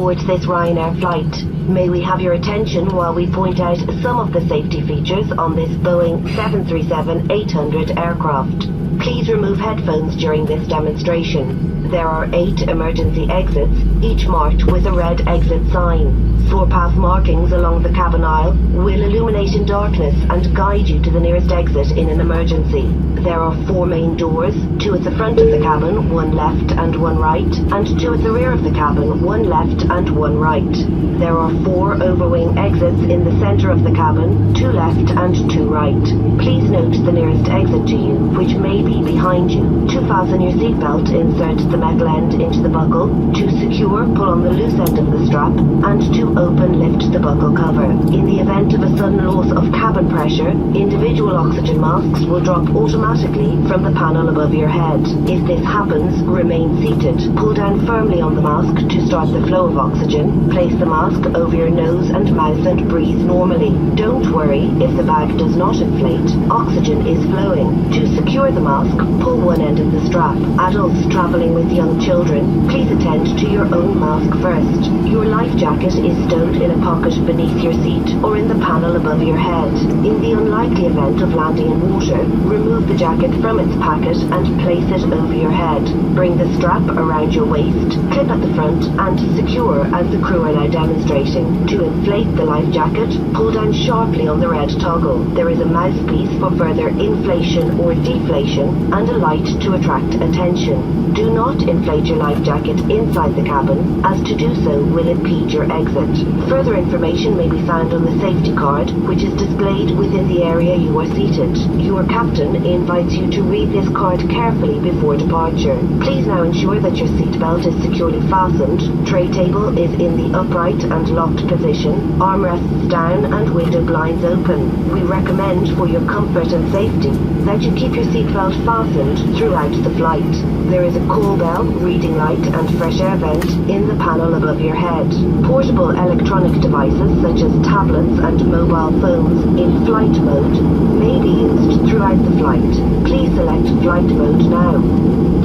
aboard this Ryanair flight. May we have your attention while we point out some of the safety features on this Boeing 737-800 aircraft. Please remove headphones during this demonstration. There are 8 emergency exits, each marked with a red exit sign. Floor path markings along the cabin aisle will illuminate in darkness and guide you to the nearest exit in an emergency. There are 4 main doors, 2 at the front of the cabin, 1 left and 1 right, and 2 at the rear of the cabin, 1 left and 1 right. There are 4 overwing exits in the center of the cabin, 2 left and 2 right. Please note the nearest exit to you, which may be behind you. To fasten your seatbelt, insert the metal end into the buckle. To secure, pull on the loose end of the strap, and to open, lift the buckle cover. In the event of a sudden loss of cabin pressure, individual oxygen masks will drop automatically from the panel above your head. If this happens, remain seated. Pull down firmly on the mask to start the flow of oxygen. Place the mask over your nose and mouth and breathe normally. Don't worry if the bag does not inflate. Oxygen is flowing. To secure the mask, pull one end of the strap. Adults traveling with young children, please attend to your own mask first. Your life jacket is stowed in a pocket beneath your seat or in the panel above your head. In the unlikely event of landing in water, remove the jacket from its packet and place it over your head. Bring the strap around your waist, clip at the front and secure as the crew are now demonstrating. To inflate the life jacket, pull down sharply on the red toggle. There is a mouthpiece for further inflation or deflation and a light to attract attention. Do not inflate your life jacket inside the cabin, as to do so will impede your exit. Further information may be found on the safety card, which is displayed within the area you are seated. Your captain invites you to read this card carefully before departure. Please now ensure that your seatbelt is securely fastened, tray table is in the upright and locked position, armrests down and window blinds open. We recommend for your comfort and safety that you keep your seatbelt fastened throughout the flight. There is a call bell, reading light and fresh air vent in the panel above your head. Portable electronic devices such as tablets and mobile phones in flight mode may be used throughout the flight. Please select flight mode now.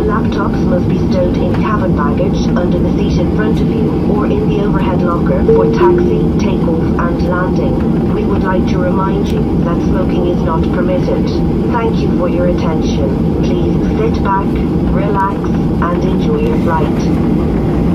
Laptops must be stowed in cabin baggage under the seat in front of you or in the overhead locker for taxi, takeoff and landing. We would like to remind you that smoking is not permitted. Thank you for your attention. Please sit back, relax and enjoy your flight.